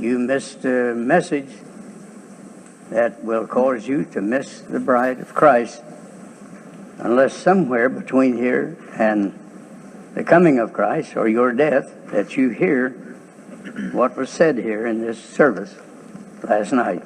you missed a message that will cause you to miss the bride of Christ, unless somewhere between here and the coming of Christ or your death that you hear what was said here in this service last night.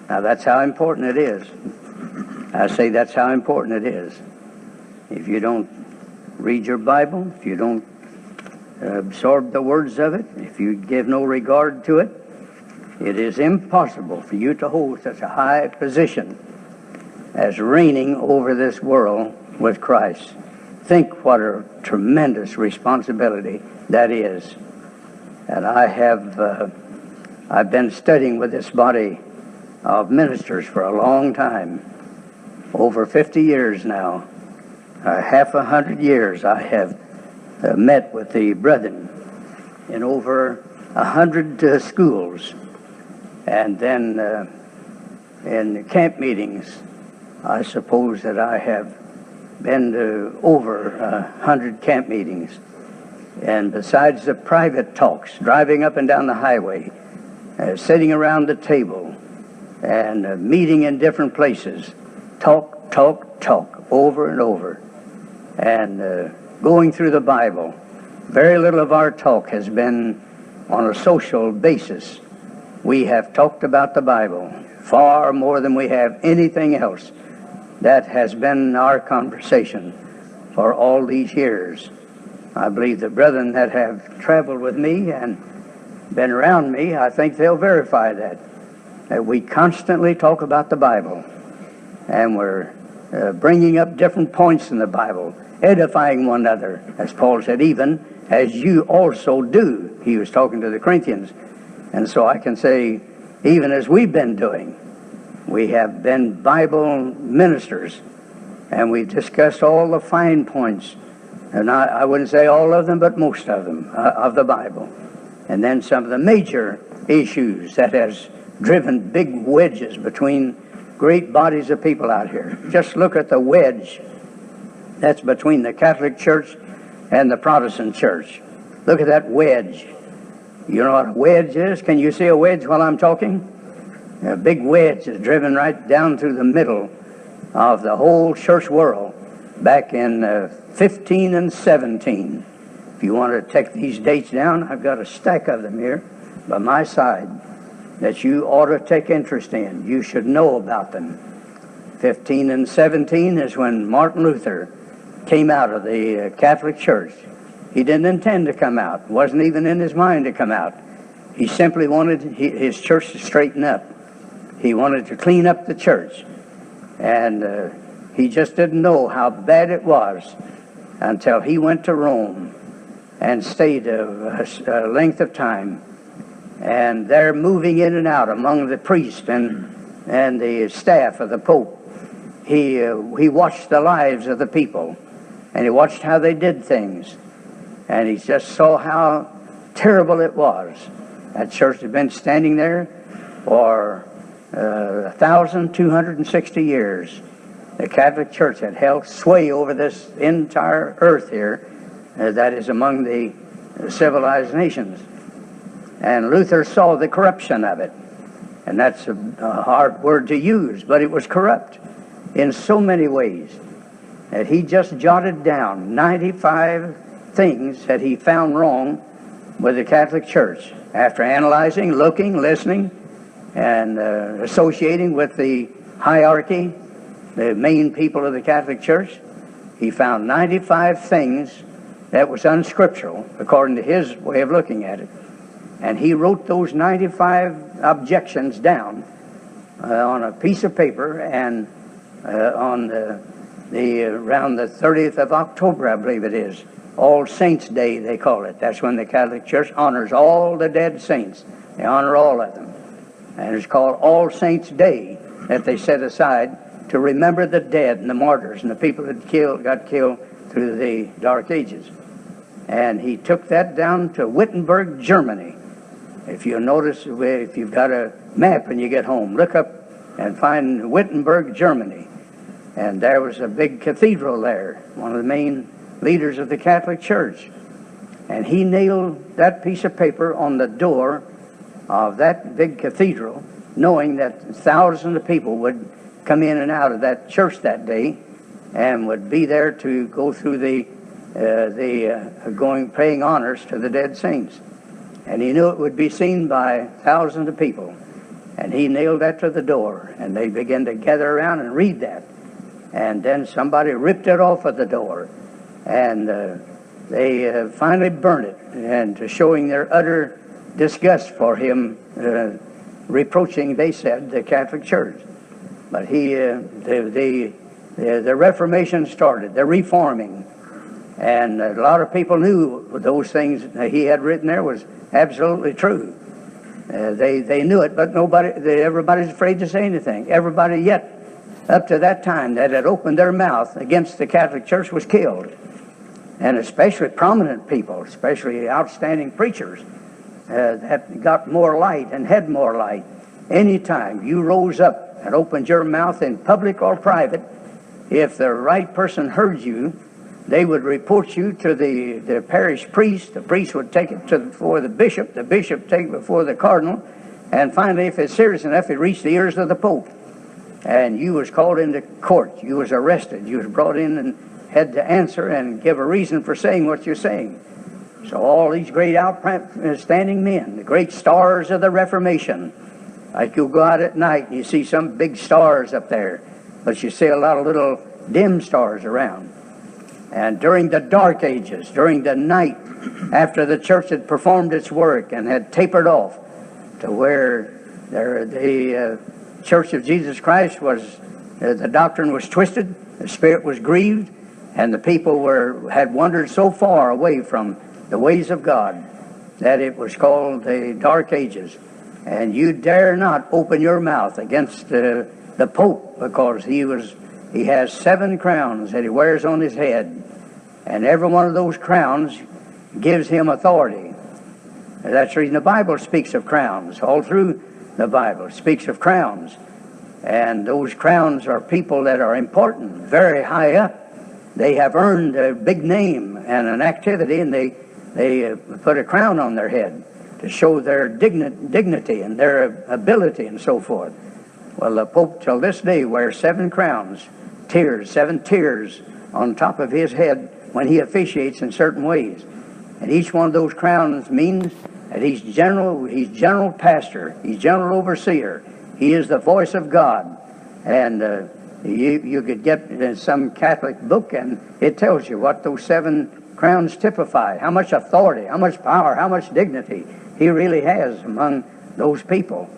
Now that's how important it is. I say that's how important it is. If you don't read your Bible, if you don't absorb the words of it, if you give no regard to it, it is impossible for you to hold such a high position as reigning over this world with Christ. Think what a tremendous responsibility that is. And I've been studying with this body of ministers for a long time, over 50 years now. Half 100 years I have met with the brethren in over 100 schools. And then in camp meetings, I suppose that I have been to over 100 camp meetings. And besides the private talks, driving up and down the highway, sitting around the table, and meeting in different places, talk over and over, and going through the Bible. Very little of our talk has been on a social basis. We have talked about the Bible far more than we have anything else. That has been our conversation for all these years. I believe the brethren that have traveled with me and been around me, I think they'll verify that we constantly talk about the Bible, and we're bringing up different points in the Bible, edifying one another, as Paul said, even as you also do. He was talking to the Corinthians. And so I can say, even as we've been doing, we have been Bible ministers, and we've discussed all the fine points, and I wouldn't say all of them, but most of them, of the Bible. And then some of the major issues that has driven big wedges between great bodies of people out here. Just look at the wedge that's between the Catholic Church and the Protestant Church. Look at that wedge. You know what a wedge is? Can you see a wedge while I'm talking? A big wedge is driven right down through the middle of the whole church world back in 15 and 17. If you want to take these dates down, I've got a stack of them here by my side that you ought to take interest in. You should know about them. 15 and 17 is when Martin Luther came out of the Catholic Church. He didn't intend to come out. It wasn't even in his mind to come out. He simply wanted his church to straighten up. He wanted to clean up the church. And he just didn't know how bad it was until he went to Rome and stayed a length of time. And they're moving in and out among the priests and the staff of the Pope. He watched the lives of the people, and he watched how they did things. And he just saw how terrible it was. That church had been standing there for 1,260 years. The Catholic Church had held sway over this entire earth here, that is among the civilized nations. And Luther saw the corruption of it. And that's a hard word to use, but it was corrupt in so many ways that he just jotted down 95 things that he found wrong with the Catholic Church. After analyzing, looking, listening, and associating with the hierarchy, the main people of the Catholic Church, he found 95 things that was unscriptural, according to his way of looking at it. And he wrote those 95 objections down on a piece of paper, and on around the 30th of October, I believe it is, All Saints' Day, they call it. That's when the Catholic Church honors all the dead saints. They honor all of them. And it's called All Saints' Day, that they set aside to remember the dead and the martyrs and the people that got killed through the Dark Ages. And he took that down to Wittenberg, Germany. If you notice, if you've got a map when you get home, look up and find Wittenberg, Germany. And there was a big cathedral there, one of the main leaders of the Catholic Church. And he nailed that piece of paper on the door of that big cathedral, knowing that thousands of people would come in and out of that church that day and would be there to go through paying honors to the dead saints. And he knew it would be seen by thousands of people. And he nailed that to the door, and they began to gather around and read that. And then somebody ripped it off of the door, and they finally burned it, and showing their utter disgust for him, reproaching, they said, the Catholic Church. But the Reformation started, the reforming, and a lot of people knew those things that he had written there was absolutely true. They knew it, but everybody's afraid to say anything. Everybody yet, up to that time, that had opened their mouth against the Catholic Church was killed. And especially prominent people, especially outstanding preachers, that got more light and had more light. Anytime you rose up and opened your mouth in public or private, if the right person heard you, they would report you to the parish priest. The priest would take it before the bishop take it before the cardinal, and finally, if it's serious enough, it reached the ears of the Pope. And you was called into court. You was arrested. You was brought in and had to answer and give a reason for saying what you're saying. So all these great outstanding men, the great stars of the Reformation, like you'll go out at night and you see some big stars up there, but you see a lot of little dim stars around. And during the Dark Ages, during the night, after the church had performed its work and had tapered off to where the Church of Jesus Christ was, the doctrine was twisted, the spirit was grieved, and the people had wandered so far away from the ways of God that it was called the Dark Ages. And you dare not open your mouth against the Pope, because he has 7 crowns that he wears on his head, and every one of those crowns gives him authority. And that's the reason the Bible speaks of crowns. All through the Bible speaks of crowns. And those crowns are people that are important, very high up. They have earned a big name and an activity, and they put a crown on their head to show their dignity and their ability and so forth. Well, the Pope till this day wears 7 crowns, 7 tiers on top of his head when he officiates in certain ways. And each one of those crowns means that he's general pastor, he's general overseer. He is the voice of God. And you could get some Catholic book, and it tells you what those 7 crowns typify, how much authority, how much power, how much dignity he really has among those people.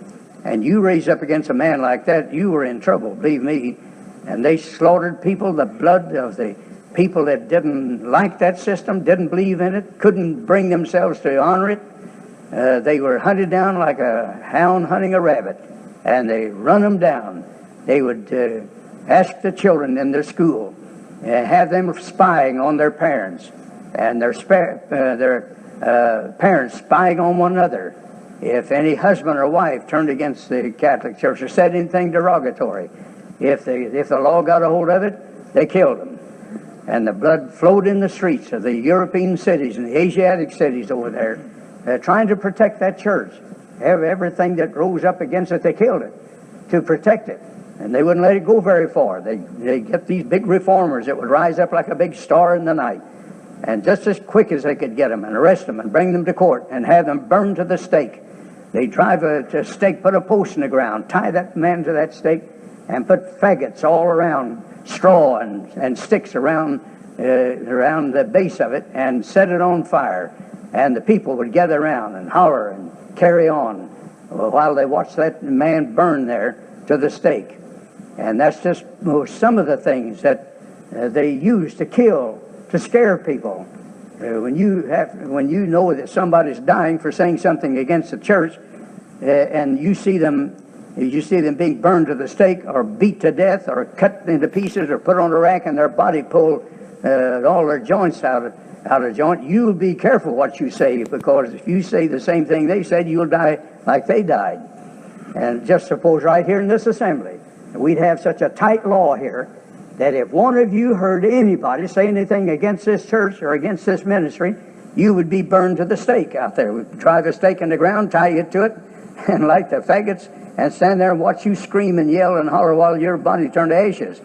And you raise up against a man like that, you were in trouble, believe me. And they slaughtered people, the blood of the people that didn't like that system, didn't believe in it, couldn't bring themselves to honor it. They were hunted down like a hound hunting a rabbit, and they run them down. They would ask the children in their school, have them spying on their parents, and their parents spying on one another. If any husband or wife turned against the Catholic Church or said anything derogatory, if the law got a hold of it, they killed them. And the blood flowed in the streets of the European cities and the Asiatic cities over there, trying to protect that church. Everything that rose up against it, they killed it to protect it. And they wouldn't let it go very far. They get these big reformers that would rise up like a big star in the night. And just as quick as they could get them and arrest them and bring them to court and have them burned to the stake, they drive a stake, put a post in the ground, tie that man to that stake, and put faggots all around, straw and sticks around the base of it, and set it on fire. And the people would gather around and holler and carry on while they watched that man burn there to the stake. And that's just some of the things that they use to kill, to scare people. When you know that somebody's dying for saying something against the church, and you see them being burned to the stake or beat to death or cut into pieces or put on a rack and their body pulled, all their joints out of joint, you'll be careful what you say, because if you say the same thing they said, you'll die like they died. And just suppose right here in this assembly, we'd have such a tight law here that if one of you heard anybody say anything against this church or against this ministry, you would be burned to the stake out there. We'd drive a stake in the ground, tie you to it, and light the faggots and stand there and watch you scream and yell and holler while your body turned to ashes.